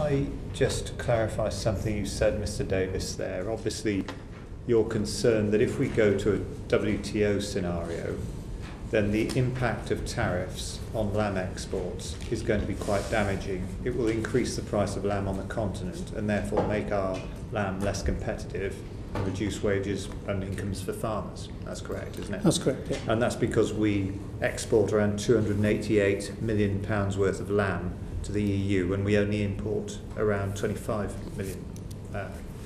I just clarify something you said, Mr. Davies, there? Obviously, you're concerned that if we go to a WTO scenario, then the impact of tariffs on lamb exports is going to be quite damaging. It will increase the price of lamb on the continent and therefore make our lamb less competitive and reduce wages and incomes for farmers. That's correct, isn't it? That's correct, yeah. And that's because we export around £288 million worth of lamb to the EU, and we only import around 25 million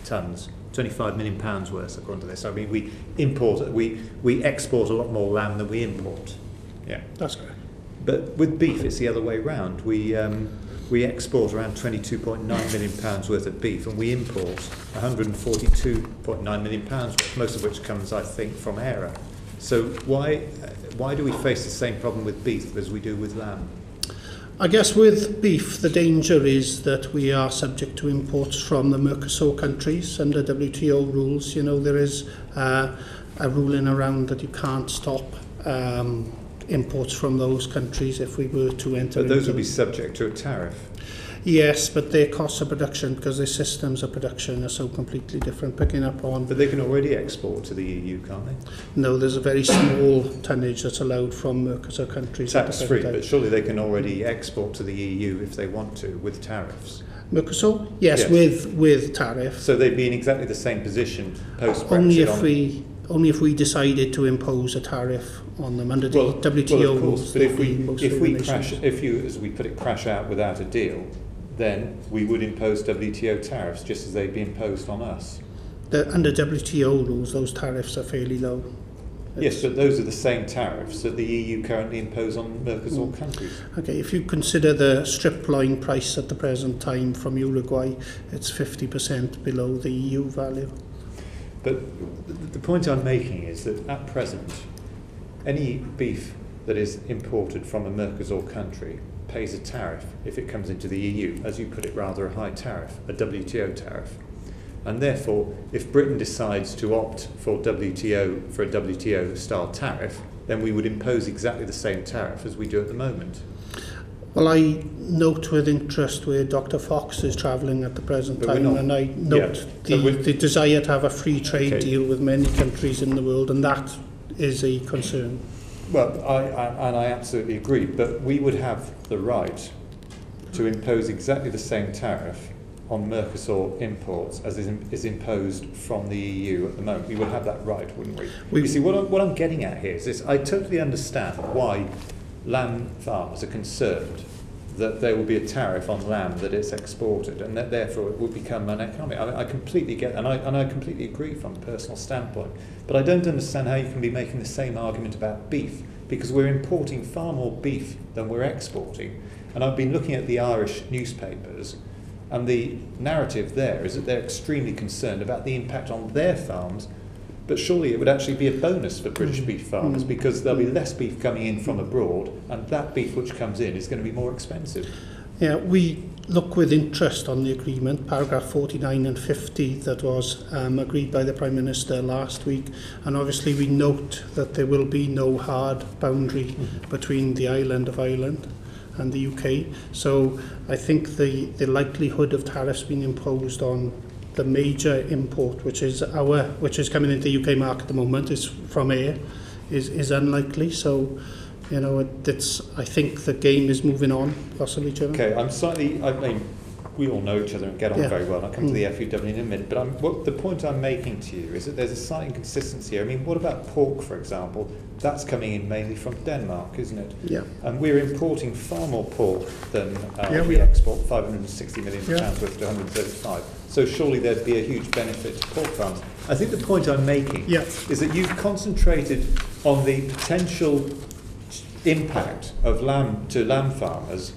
tonnes, 25 million pounds worth, according to this. I mean, we export a lot more lamb than we import. Yeah, that's correct. But with beef, it's the other way round. We export around 22.9 million pounds worth of beef, and we import 142.9 million pounds worth, most of which comes, I think, from ERA. So why do we face the same problem with beef as we do with lamb? I guess with beef, the danger is that we are subject to imports from the Mercosur countries under WTO rules. You know, there is a ruling around that you can't stop imports from those countries if we were to enter. But those would be subject to a tariff. Yes, but their costs of production, because their systems of production are so completely different, picking up on... But they can already export to the EU, can't they? No, there's a very small tonnage that's allowed from Mercosur countries. Tax-free, but surely they can already export to the EU if they want to, with tariffs. Mercosur? Yes. With tariff. So they'd be in exactly the same position post-Brexit. Only if we decided to impose a tariff on them under the WTO rules. But if you, as we put it, crash out without a deal, then we would impose WTO tariffs just as they'd be imposed on us. Under WTO rules, those tariffs are fairly low. Yes, but those are the same tariffs that the EU currently impose on Mercosur countries. Okay, if you consider the strip loin price at the present time from Uruguay, it's 50% below the EU value. But the point I'm making is that at present, any beef that is imported from a Mercosur country pays a tariff if it comes into the EU, as you put it, rather a high tariff, a WTO tariff. And therefore, if Britain decides to opt for a WTO-style tariff, then we would impose exactly the same tariff as we do at the moment. Well, I note with interest where Dr. Fox is travelling at the present time, and I note the desire to have a free trade deal with many countries in the world, and that is a concern. Well, I absolutely agree, but we would have the right to impose exactly the same tariff on Mercosur imports as is imposed from the EU at the moment. We would have that right, wouldn't we? You see, what I'm getting at here is this. I totally understand why lamb farmers are concerned that there will be a tariff on lamb that is exported, and that therefore it will become uneconomic. I completely get that, and I completely agree from a personal standpoint. But I don't understand how you can be making the same argument about beef, because we're importing far more beef than we're exporting. And I've been looking at the Irish newspapers, and the narrative there is that they're extremely concerned about the impact on their farms. But surely it would actually be a bonus for British beef farmers, because there'll be less beef coming in from abroad, and that beef which comes in is going to be more expensive. Yeah, we look with interest on the agreement, paragraph 49 and 50 that was agreed by the Prime Minister last week, and obviously we note that there will be no hard boundary between the island of Ireland and the UK. So I think the likelihood of tariffs being imposed on the major import, which is coming into the UK market at the moment, is from air, is unlikely. So, you know, I think the game is moving on, possibly, Chairman. Okay, I mean, we all know each other and get on very well. I'll come to the FUW in a minute. But the point I'm making to you is that there's a slight inconsistency here. I mean, what about pork, for example? That's coming in mainly from Denmark, isn't it? Yeah. And we're importing far more pork than we export, 560 million pounds worth to 135. So surely there'd be a huge benefit to pork farms. I think the point I'm making is that you've concentrated on the potential impact of lamb farmers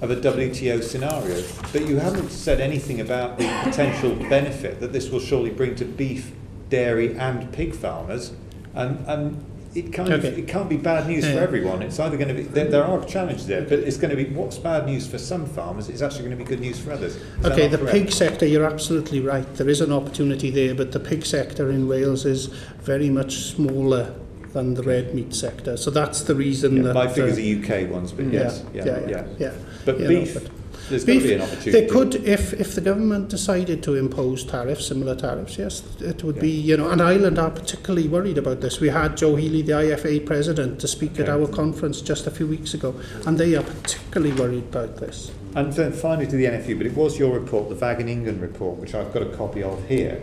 of a WTO scenario, but you haven't said anything about the potential benefit that this will surely bring to beef, dairy and pig farmers, and it can't be bad news for everyone. It's either going to be, there are challenges there, but it's going to be, what's bad news for some farmers is actually going to be good news for others. Okay, the pig sector, you're absolutely right. There is an opportunity there, but the pig sector in Wales is very much smaller than the red meat sector. So that's the reason that... My figures are UK ones, but yes. But beef... There's got to be an opportunity. They could, if the government decided to impose tariffs, similar tariffs, yes, it would be, you know, and Ireland are particularly worried about this. We had Joe Healy, the IFA president, to speak at our conference just a few weeks ago, and they are particularly worried about this. And then finally to the NFU, but it was your report, the Wageningen report, which I've got a copy of here.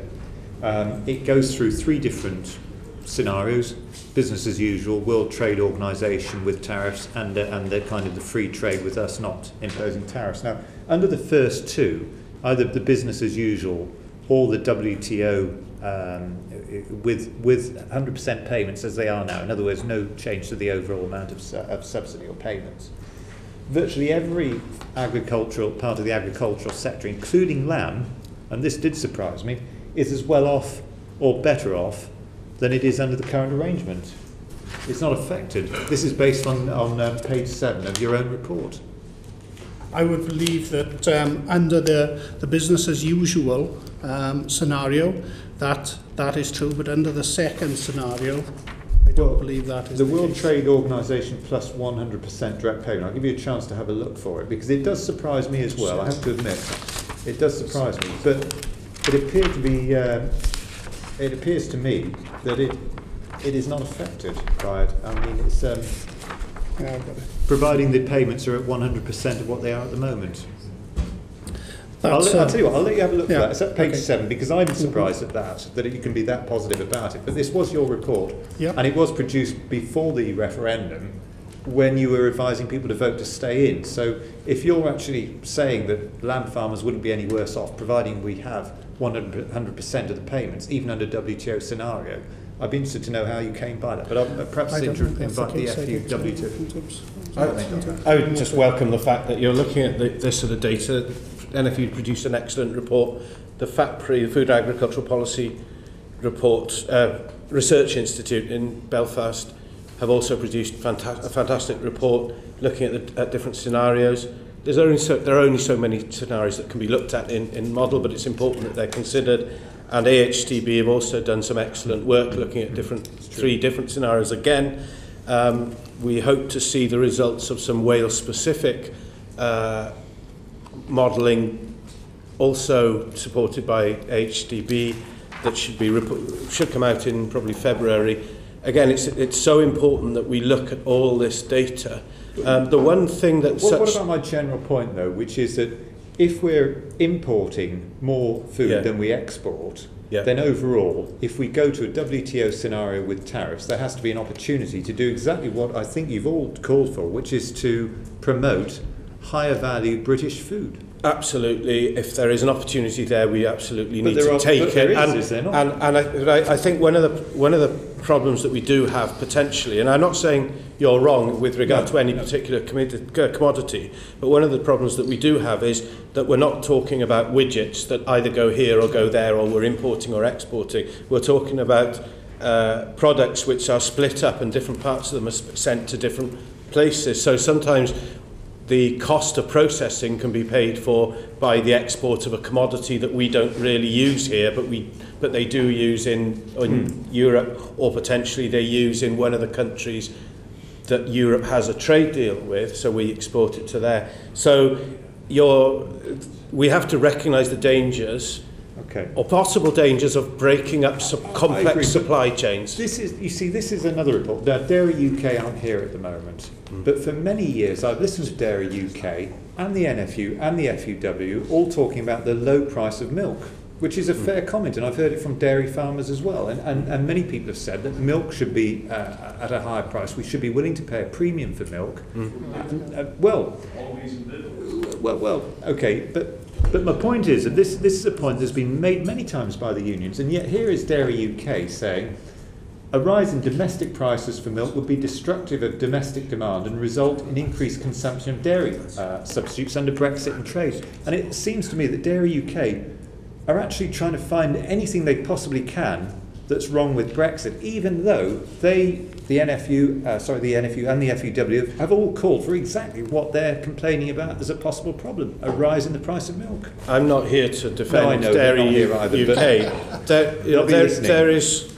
It goes through 3 different scenarios: business as usual, World Trade Organization with tariffs, and the kind of the free trade with us not imposing tariffs. Now, under the first 2, either the business as usual or the WTO with 100% payments as they are now, in other words, no change to the overall amount of subsidy or payments. Virtually every agricultural part of the agricultural sector, including lamb, and this did surprise me, is as well off or better off than it is under the current arrangement. It's not affected. This is based on page 7 of your own report. I would believe that under the business as usual scenario, that is true, but under the second scenario, I don't believe that is the World Trade Organization plus 100% direct payment. I'll give you a chance to have a look for it, because it does surprise me as well, I have to admit. It does surprise me, but it appeared to be, it appears to me that it is not affected by it. I mean, it's providing the payments are at 100% of what they are at the moment. I'll tell you what, I'll let you have a look at that. It's at page 7, because I'm surprised at that you can be that positive about it. But this was your report, and it was produced before the referendum, when you were advising people to vote to stay in. So if you're actually saying that lamb farmers wouldn't be any worse off, providing we have 100% of the payments, even under WTO scenario, I'd be interested to know how you came by that. But I'll perhaps invite the FUW to. I would just welcome the fact that you're looking at this sort of data. NFU produced an excellent report. The FAPRI, the Food Agricultural Policy Report Research Institute in Belfast, have also produced a fantastic report looking at different scenarios. There are only so many scenarios that can be looked at in model, but it's important that they're considered. And AHTB have also done some excellent work looking at 3 different scenarios again. We hope to see the results of some Wales-specific modelling, also supported by HDB, that should come out in probably February. Again, it's so important that we look at all this data. The one thing that what about my general point, though, which is that if we're importing more food than we export, then overall, if we go to a WTO scenario with tariffs, there has to be an opportunity to do exactly what I think you've all called for, which is to promote higher value British food. Absolutely. If there is an opportunity there, we absolutely need to take it. Is there not? And I think one of the problems that we do have potentially, and I'm not saying you're wrong with regard to any particular commodity, but one of the problems that we do have is that we're not talking about widgets that either go here or go there, or we're importing or exporting. We're talking about products which are split up and different parts of them are sent to different places. So sometimes the cost of processing can be paid for by the export of a commodity that we don't really use here, but they do use in Europe, or potentially they use in one of the countries that Europe has a trade deal with, so we export it to there. So we have to recognise the dangers, or possible dangers, of breaking up complex supply chains. This is another report. Now, Dairy UK aren't here at the moment, but for many years I've listened to Dairy UK and the NFU and the FUW all talking about the low price of milk, which is a fair comment, and I've heard it from dairy farmers as well. And many people have said that milk should be at a higher price. We should be willing to pay a premium for milk. Okay, but my point is that this is a point that's been made many times by the unions, and yet here is Dairy UK saying a rise in domestic prices for milk would be destructive of domestic demand and result in increased consumption of dairy substitutes under Brexit and trade. And it seems to me that Dairy UK are actually trying to find anything they possibly can that's wrong with Brexit, even though the NFU and the FUW have all called for exactly what they're complaining about as a possible problem: a rise in the price of milk. I'm not here to defend Dairy UK. There is.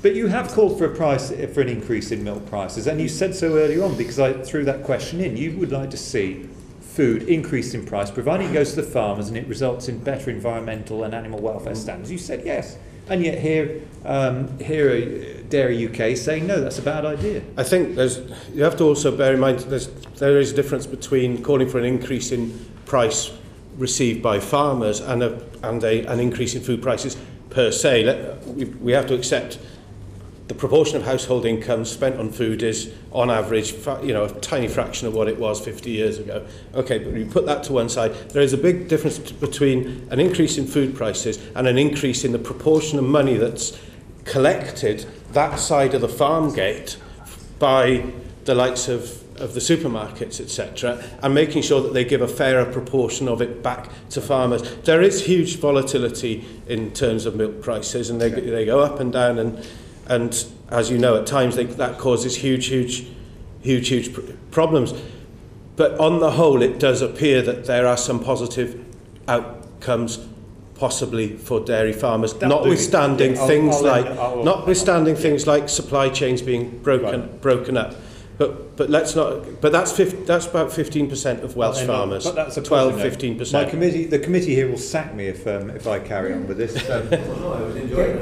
But you have called for for an increase in milk prices, and you said so earlier on, because I threw that question in. You would like to see food increase in price, providing it goes to the farmers and it results in better environmental and animal welfare standards? You said yes. And yet here Dairy UK is saying, no, that's a bad idea. I think you have to also bear in mind there is a difference between calling for an increase in price received by farmers and an increase in food prices per se. We have to accept the proportion of household income spent on food is, on average, a tiny fraction of what it was 50 years ago. Okay, but you put that to one side. There is a big difference between an increase in food prices and an increase in the proportion of money that's collected that side of the farm gate by the likes of the supermarkets, etc., and making sure that they give a fairer proportion of it back to farmers. There is huge volatility in terms of milk prices, and they go up and down, and as you know, at times that causes huge problems. But on the whole, it does appear that there are some positive outcomes possibly for dairy farmers, notwithstanding things like supply chains being broken up. But let's not. But that's about 15% of Welsh farmers. But that's a 15%. The committee here will sack me if I carry on with this. I was enjoying it.